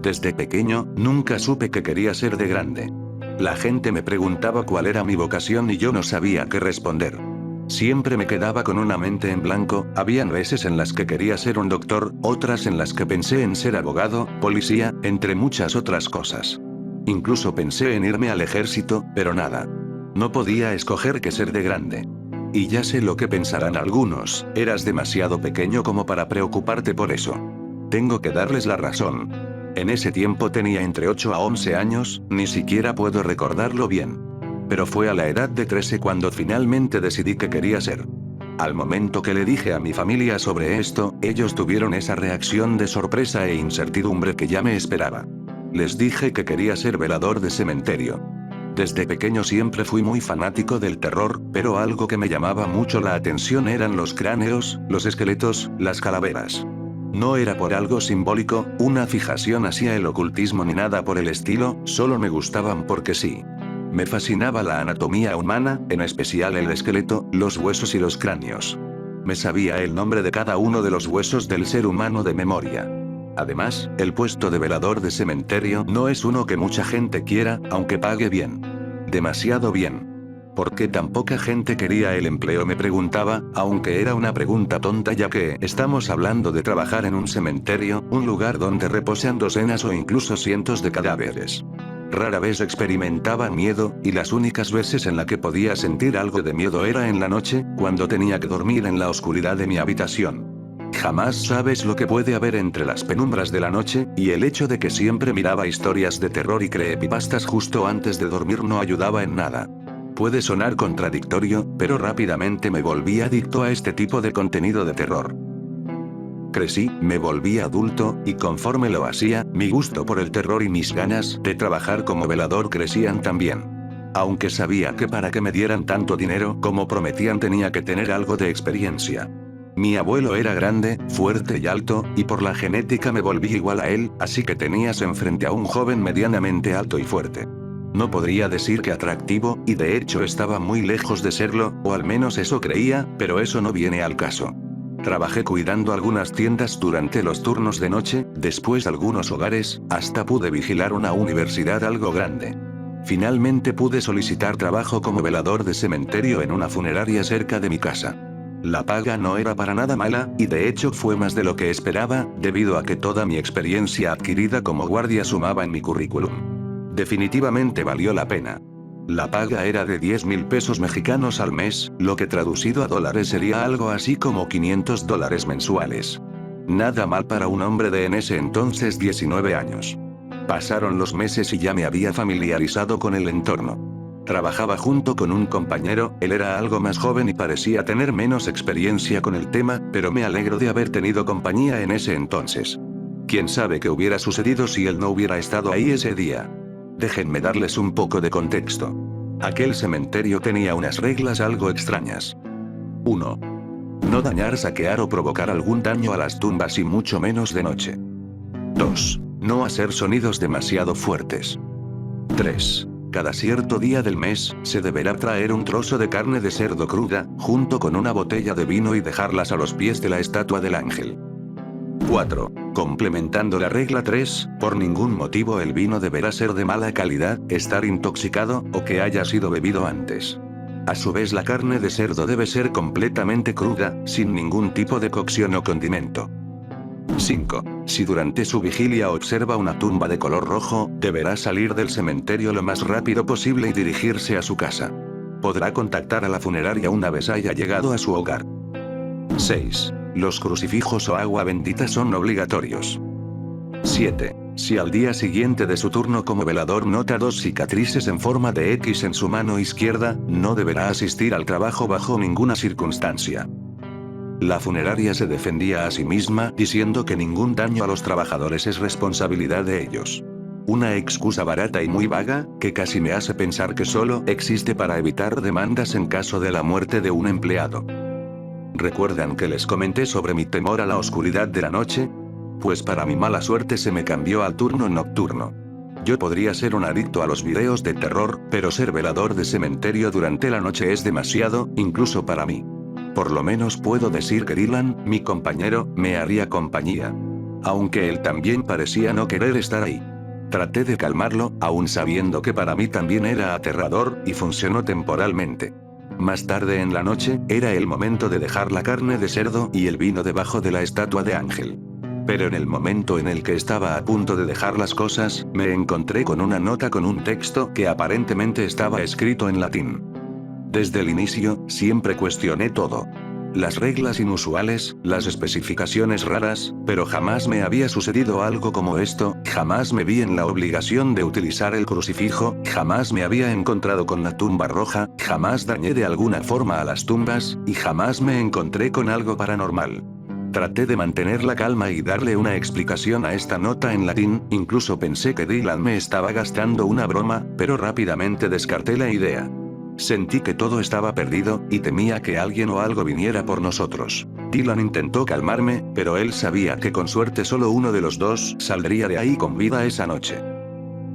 Desde pequeño, nunca supe que quería ser de grande. La gente me preguntaba cuál era mi vocación y yo no sabía qué responder. Siempre me quedaba con una mente en blanco, habían veces en las que quería ser un doctor, otras en las que pensé en ser abogado, policía, entre muchas otras cosas. Incluso pensé en irme al ejército, pero nada. No podía escoger qué ser de grande. Y ya sé lo que pensarán algunos, eras demasiado pequeño como para preocuparte por eso. Tengo que darles la razón. En ese tiempo tenía entre 8 a 11 años, ni siquiera puedo recordarlo bien. Pero fue a la edad de 13 cuando finalmente decidí que quería ser. Al momento que le dije a mi familia sobre esto, ellos tuvieron esa reacción de sorpresa e incertidumbre que ya me esperaba. Les dije que quería ser velador de cementerio. Desde pequeño siempre fui muy fanático del terror, pero algo que me llamaba mucho la atención eran los cráneos, los esqueletos, las calaveras. No era por algo simbólico, una fijación hacia el ocultismo ni nada por el estilo, solo me gustaban porque sí. Me fascinaba la anatomía humana, en especial el esqueleto, los huesos y los cráneos. Me sabía el nombre de cada uno de los huesos del ser humano de memoria. Además, el puesto de velador de cementerio no es uno que mucha gente quiera, aunque pague bien. Demasiado bien. ¿Por qué tan poca gente quería el empleo? Me preguntaba, aunque era una pregunta tonta ya que estamos hablando de trabajar en un cementerio, un lugar donde reposan docenas o incluso cientos de cadáveres. Rara vez experimentaba miedo, y las únicas veces en la que podía sentir algo de miedo era en la noche, cuando tenía que dormir en la oscuridad de mi habitación. Jamás sabes lo que puede haber entre las penumbras de la noche, y el hecho de que siempre miraba historias de terror y creepypastas justo antes de dormir no ayudaba en nada. Puede sonar contradictorio, pero rápidamente me volví adicto a este tipo de contenido de terror. Crecí, me volví adulto, y conforme lo hacía, mi gusto por el terror y mis ganas de trabajar como velador crecían también. Aunque sabía que para que me dieran tanto dinero como prometían tenía que tener algo de experiencia. Mi abuelo era grande, fuerte y alto, y por la genética me volví igual a él, así que tenías enfrente a un joven medianamente alto y fuerte. No podría decir que atractivo, y de hecho estaba muy lejos de serlo, o al menos eso creía, pero eso no viene al caso. Trabajé cuidando algunas tiendas durante los turnos de noche, después algunos hogares, hasta pude vigilar una universidad algo grande. Finalmente pude solicitar trabajo como velador de cementerio en una funeraria cerca de mi casa. La paga no era para nada mala, y de hecho fue más de lo que esperaba, debido a que toda mi experiencia adquirida como guardia sumaba en mi currículum. Definitivamente valió la pena. La paga era de 10,000 pesos mexicanos al mes, lo que traducido a dólares sería algo así como $500 mensuales. Nada mal para un hombre de en ese entonces 19 años. Pasaron los meses y ya me había familiarizado con el entorno. Trabajaba junto con un compañero, él era algo más joven y parecía tener menos experiencia con el tema, pero me alegro de haber tenido compañía en ese entonces. ¿Quién sabe qué hubiera sucedido si él no hubiera estado ahí ese día? Déjenme darles un poco de contexto. Aquel cementerio tenía unas reglas algo extrañas. 1. No dañar, saquear o provocar algún daño a las tumbas y mucho menos de noche. 2. No hacer sonidos demasiado fuertes. 3. Cada cierto día del mes, se deberá traer un trozo de carne de cerdo cruda, junto con una botella de vino y dejarlas a los pies de la estatua del ángel. 4. Complementando la regla 3, por ningún motivo el vino deberá ser de mala calidad, estar intoxicado, o que haya sido bebido antes. A su vez la carne de cerdo debe ser completamente cruda, sin ningún tipo de cocción o condimento. 5. Si durante su vigilia observa una tumba de color rojo, deberá salir del cementerio lo más rápido posible y dirigirse a su casa. Podrá contactar a la funeraria una vez haya llegado a su hogar. 6. Los crucifijos o agua bendita son obligatorios. 7. Si al día siguiente de su turno como velador nota 2 cicatrices en forma de X en su mano izquierda, no deberá asistir al trabajo bajo ninguna circunstancia. La funeraria se defendía a sí misma diciendo que ningún daño a los trabajadores es responsabilidad de ellos. Una excusa barata y muy vaga, que casi me hace pensar que solo existe para evitar demandas en caso de la muerte de un empleado. ¿Recuerdan que les comenté sobre mi temor a la oscuridad de la noche? Pues para mi mala suerte se me cambió al turno nocturno. Yo podría ser un adicto a los videos de terror, pero ser velador de cementerio durante la noche es demasiado, incluso para mí. Por lo menos puedo decir que Dylan, mi compañero, me haría compañía. aunque él también parecía no querer estar ahí. Traté de calmarlo, aún sabiendo que para mí también era aterrador, y funcionó temporalmente. Más tarde en la noche, era el momento de dejar la carne de cerdo y el vino debajo de la estatua de Ángel. Pero en el momento en el que estaba a punto de dejar las cosas, me encontré con una nota con un texto que aparentemente estaba escrito en latín. Desde el inicio, siempre cuestioné todo. Las reglas inusuales, las especificaciones raras, pero jamás me había sucedido algo como esto, jamás me vi en la obligación de utilizar el crucifijo, jamás me había encontrado con la tumba roja, jamás dañé de alguna forma a las tumbas, y jamás me encontré con algo paranormal. Traté de mantener la calma y darle una explicación a esta nota en latín, incluso pensé que Dylan me estaba gastando una broma, pero rápidamente descarté la idea. Sentí que todo estaba perdido, y temía que alguien o algo viniera por nosotros. Dylan intentó calmarme, pero él sabía que con suerte solo uno de los dos saldría de ahí con vida esa noche.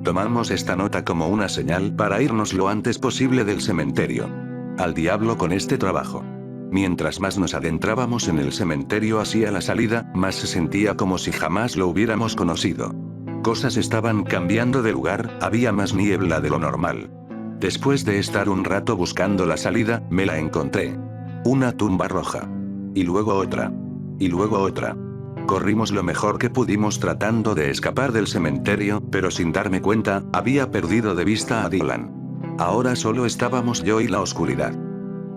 Tomamos esta nota como una señal para irnos lo antes posible del cementerio. Al diablo con este trabajo. Mientras más nos adentrábamos en el cementerio hacia la salida, más se sentía como si jamás lo hubiéramos conocido. Cosas estaban cambiando de lugar, había más niebla de lo normal. Después de estar un rato buscando la salida, me la encontré. Una tumba roja. Y luego otra. Y luego otra. Corrimos lo mejor que pudimos tratando de escapar del cementerio, pero sin darme cuenta, había perdido de vista a Dylan. Ahora solo estábamos yo y la oscuridad.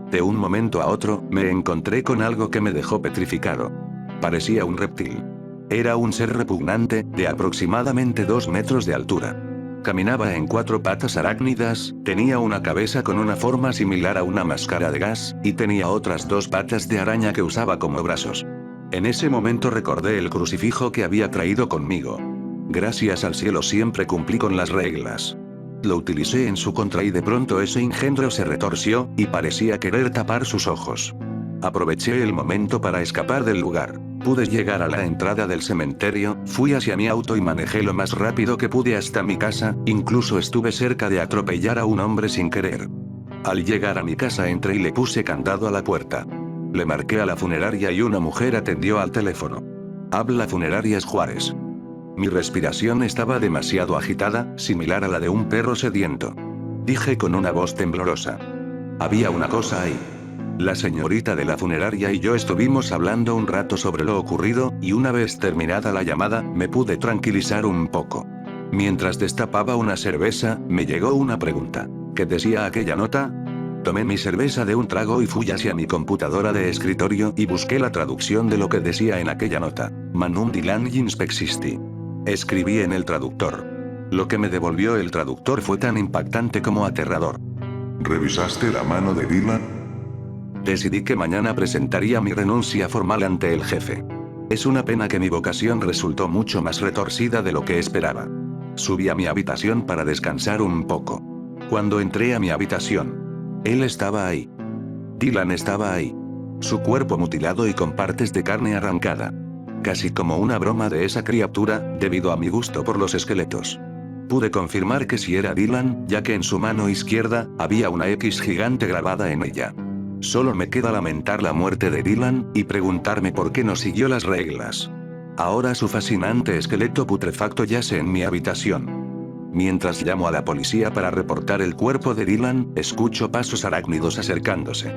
De un momento a otro, me encontré con algo que me dejó petrificado. Parecía un reptil. Era un ser repugnante, de aproximadamente 2 metros de altura. Caminaba en 4 patas arácnidas, tenía una cabeza con una forma similar a una máscara de gas, y tenía otras 2 patas de araña que usaba como brazos. En ese momento recordé el crucifijo que había traído conmigo. Gracias al cielo siempre cumplí con las reglas. Lo utilicé en su contra y de pronto ese engendro se retorció, y parecía querer tapar sus ojos. Aproveché el momento para escapar del lugar. Pude llegar a la entrada del cementerio, fui hacia mi auto y manejé lo más rápido que pude hasta mi casa, incluso estuve cerca de atropellar a un hombre sin querer. Al llegar a mi casa entré y le puse candado a la puerta. Le marqué a la funeraria y una mujer atendió al teléfono. Habla Funerarias Juárez. Mi respiración estaba demasiado agitada, similar a la de un perro sediento. Dije con una voz temblorosa. Había una cosa ahí. La señorita de la funeraria y yo estuvimos hablando un rato sobre lo ocurrido, y una vez terminada la llamada, me pude tranquilizar un poco. Mientras destapaba una cerveza, me llegó una pregunta. ¿Qué decía aquella nota? Tomé mi cerveza de un trago y fui hacia mi computadora de escritorio y busqué la traducción de lo que decía en aquella nota. Manum Dylan Inspexisti. Escribí en el traductor. Lo que me devolvió el traductor fue tan impactante como aterrador. ¿Revisaste la mano de Dylan? Decidí que mañana presentaría mi renuncia formal ante el jefe. Es una pena que mi vocación resultó mucho más retorcida de lo que esperaba. Subí a mi habitación para descansar un poco. Cuando entré a mi habitación, él estaba ahí. Dylan estaba ahí. Su cuerpo mutilado y con partes de carne arrancada. Casi como una broma de esa criatura, debido a mi gusto por los esqueletos. Pude confirmar que sí era Dylan, ya que en su mano izquierda, había una X gigante grabada en ella. Solo me queda lamentar la muerte de Dylan, y preguntarme por qué no siguió las reglas. Ahora su fascinante esqueleto putrefacto yace en mi habitación. Mientras llamo a la policía para reportar el cuerpo de Dylan, escucho pasos arácnidos acercándose.